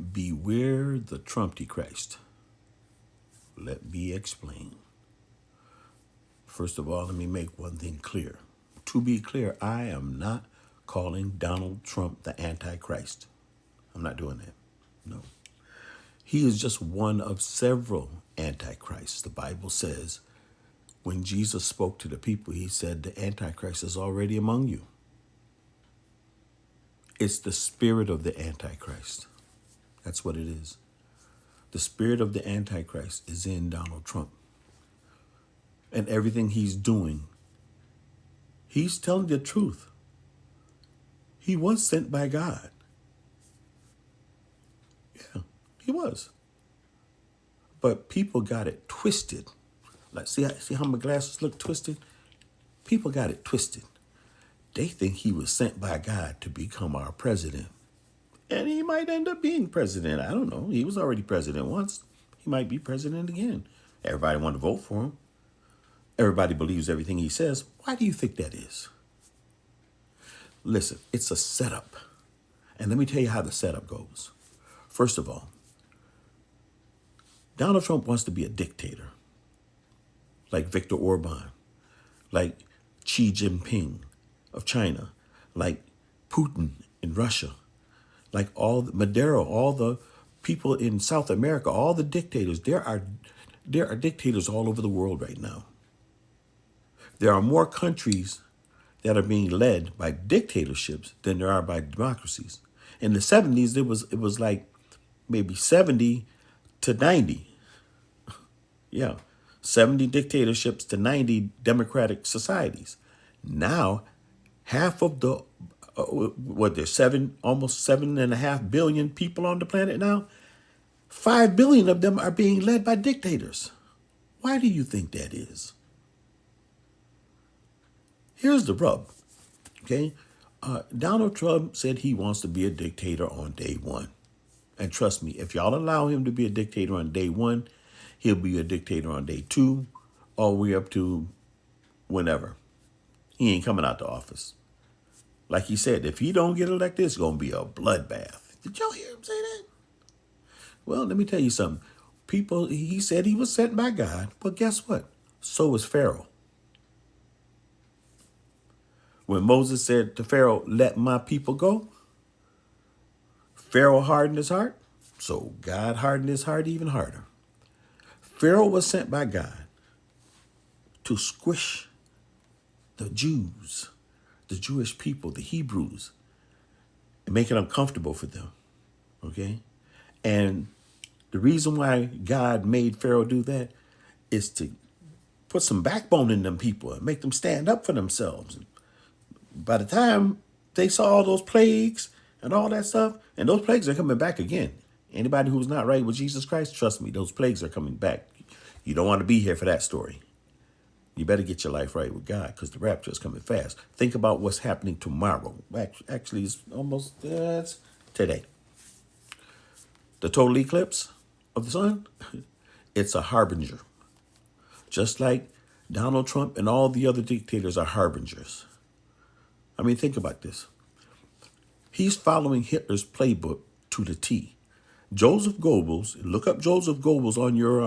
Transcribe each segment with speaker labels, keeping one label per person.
Speaker 1: Beware the Trumpti-Christ. Let me explain. First of all, let me make one thing clear. To be clear, I am not calling Donald Trump the Antichrist. I'm not doing that. No. He is just one of several antichrists. The Bible says when Jesus spoke to the people, he said the Antichrist is already among you. It's the spirit of the Antichrist. That's what it is. The spirit of the Antichrist is in Donald Trump. And everything he's doing, he's telling the truth. He was sent by God. Yeah, he was. But people got it twisted. Like, see how my glasses look twisted? People got it twisted. They think he was sent by God to become our president. And he might end up being president. I don't know. He was already president once. He might be president again. Everybody wanted to vote for him. Everybody believes everything he says. Why do you think that is? Listen, it's a setup. And let me tell you how the setup goes. First of all, Donald Trump wants to be a dictator, like Viktor Orban, like Xi Jinping of China, like Putin in Russia, like Maduro, all the people in South America, all the dictators. There are dictators all over the world right now. There are more countries that are being led by dictatorships than there are by democracies. In the 70s, it was like maybe 70 to 90. Yeah, 70 dictatorships to 90 democratic societies. Now, half of the, there's almost 7.5 billion people on the planet now. 5 billion of them are being led by dictators. Why do you think that is? Here's the rub, okay? Donald Trump said he wants to be a dictator on day one. And trust me, if y'all allow him to be a dictator on day one, he'll be a dictator on day two, all the way up to whenever. He ain't coming out the office. Like he said, if he don't get elected, it's going to be a bloodbath. Did y'all hear him say that? Well, let me tell you something. He said he was sent by God, but guess what? So was Pharaoh. When Moses said to Pharaoh, let my people go, Pharaoh hardened his heart, so God hardened his heart even harder. Pharaoh was sent by God to squish the Jews, the Jewish people, the Hebrews, and make it uncomfortable for them, okay? And the reason why God made Pharaoh do that is to put some backbone in them people and make them stand up for themselves. By the time they saw all those plagues and all that stuff, and those plagues are coming back again. Anybody who's not right with Jesus Christ, trust me, those plagues are coming back. You don't want to be here for that story. You better get your life right with God because the rapture is coming fast. Think about what's happening tomorrow. Actually, it's almost today. The total eclipse of the sun, it's a harbinger. Just like Donald Trump and all the other dictators are harbingers. I mean, think about this. He's following Hitler's playbook to the T. Joseph Goebbels, look up Joseph Goebbels on your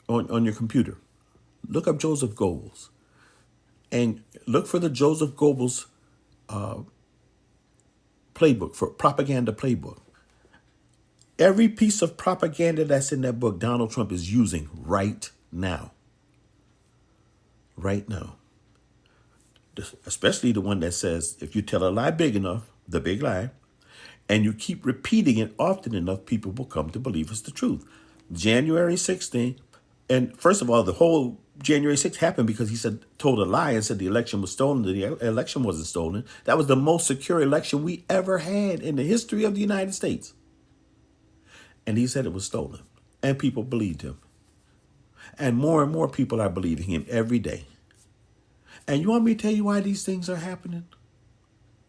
Speaker 1: on your computer. Look up Joseph Goebbels. And look for the Joseph Goebbels playbook, for propaganda playbook. Every piece of propaganda that's in that book, Donald Trump is using right now. Right now. Especially the one that says, if you tell a lie big enough, the big lie, and you keep repeating it often enough, people will come to believe it's the truth. January 16th, and first of all, the whole January 6th happened because he told a lie and said the election was stolen. The election wasn't stolen. That was the most secure election we ever had in the history of the United States. And he said it was stolen. And people believed him. And more people are believing him every day. And you want me to tell you why these things are happening?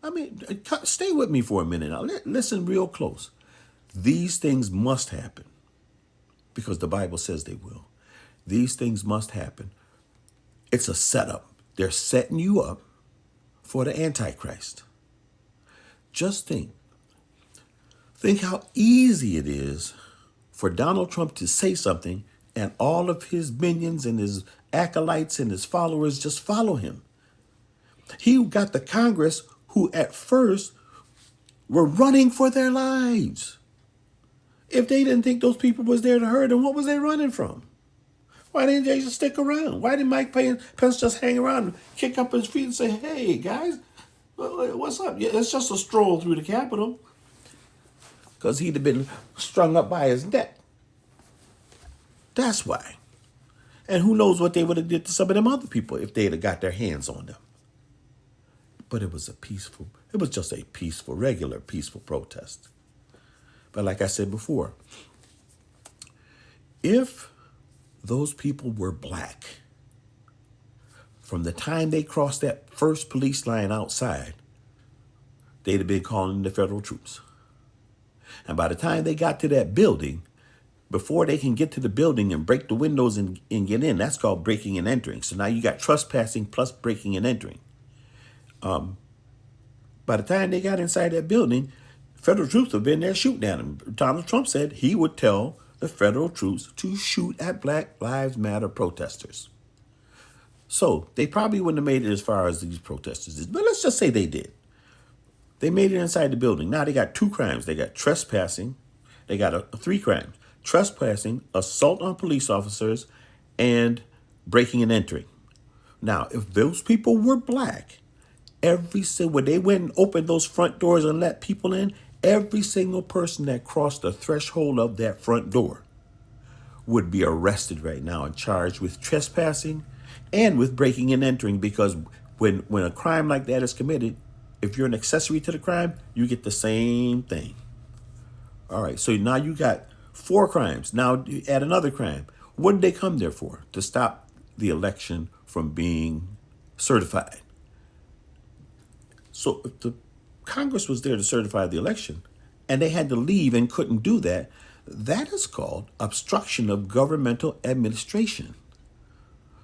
Speaker 1: I mean, stay with me for a minute now. Listen real close. These things must happen because the Bible says they will. These things must happen. It's a setup. They're setting you up for the Antichrist. Just think Think how easy it is for Donald Trump to say something and all of his minions and his acolytes and his followers just follow him. He got the Congress who at first were running for their lives. If they didn't think those people was there to hurt them, what was they running from? Why didn't they just stick around? Why didn't Mike Pence just hang around and kick up his feet and say, hey, guys, what's up? Yeah, it's just a stroll through the Capitol. Because he'd have been strung up by his neck. That's why. And who knows what they would have did to some of them other people if they'd have got their hands on them. But it was just a peaceful, regular peaceful protest. But like I said before, if those people were black, from the time they crossed that first police line outside, they'd have been calling the federal troops. And by the time they got to that building, before they can get to the building and break the windows and get in, that's called breaking and entering. So now you got trespassing plus breaking and entering. By the time they got inside that building, federal troops have been there shooting at them. Donald Trump said he would tell the federal troops to shoot at Black Lives Matter protesters. So they probably wouldn't have made it as far as these protesters did, but let's just say they did. They made it inside the building. Now they got 2 crimes. They got trespassing. They got 3 crimes. Trespassing, assault on police officers, and breaking and entering. Now, if those people were black, when they went and opened those front doors and let people in, every single person that crossed the threshold of that front door would be arrested right now and charged with trespassing and with breaking and entering, because when a crime like that is committed, if you're an accessory to the crime, you get the same thing. All right, so now you got 4 crimes. Now you add another crime. What did they come there for? To stop the election from being certified. So if the Congress was there to certify the election and they had to leave and couldn't do that, that is called obstruction of governmental administration.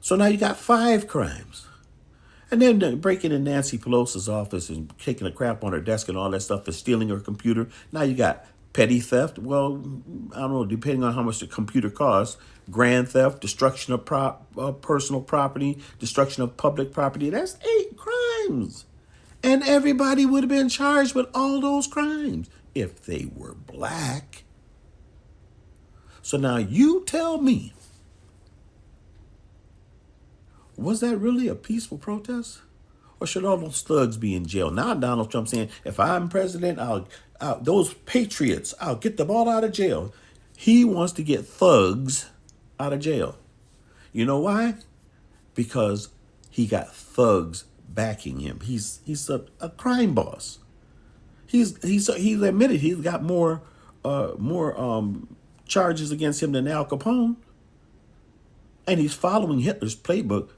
Speaker 1: So now you got 5 crimes. And then breaking in Nancy Pelosi's office and taking a crap on her desk and all that stuff and stealing her computer. Now you got petty theft. Well, I don't know, depending on how much the computer costs. Grand theft, destruction of personal property, destruction of public property. That's 8 crimes. And everybody would have been charged with all those crimes if they were black. So now you tell me, was that really a peaceful protest? Or should all those thugs be in jail? Now Donald Trump saying, if I'm president, those patriots, I'll get them all out of jail. He wants to get thugs out of jail. You know why? Because he got thugs backing him. He's a crime boss. He's admitted he's got more charges against him than Al Capone, and he's following Hitler's playbook.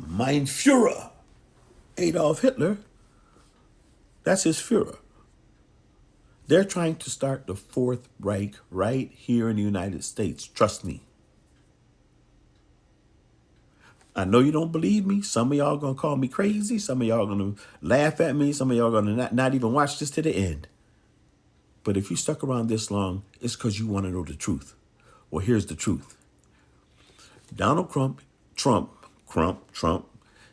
Speaker 1: Mein Führer, Adolph Hitler. That's his Führer. They're trying to start the Fourth Reich right here in the United States. Trust me. I know you don't believe me. Some of y'all going to call me crazy. Some of y'all going to laugh at me. Some of y'all going to not even watch this to the end. But if you stuck around this long, it's because you want to know the truth. Well, here's the truth. Donald Trump,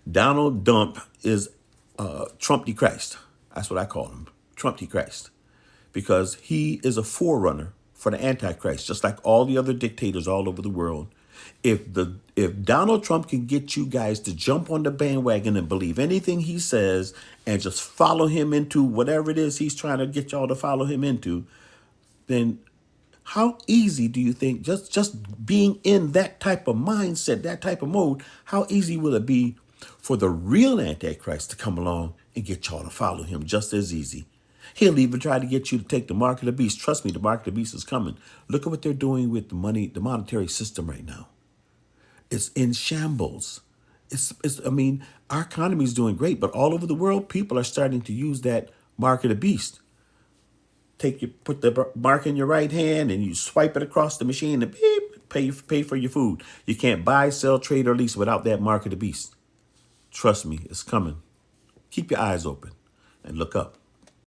Speaker 1: Donald Dump is Trumpti-Christ. That's what I call him, Trumpti-Christ. Because he is a forerunner for the Antichrist, just like all the other dictators all over the world. If Donald Trump can get you guys to jump on the bandwagon and believe anything he says and just follow him into whatever it is he's trying to get y'all to follow him into, then how easy do you think, just being in that type of mindset, that type of mode, how easy will it be for the real Antichrist to come along and get y'all to follow him just as easy? He'll even try to get you to take the mark of the beast. Trust me, the mark of the beast is coming. Look at what they're doing with the monetary system right now. It's in shambles. Our economy is doing great, but all over the world, people are starting to use that mark of the beast. Put the mark in your right hand and you swipe it across the machine and beep, pay for your food. You can't buy, sell, trade, or lease without that mark of the beast. Trust me, it's coming. Keep your eyes open and look up.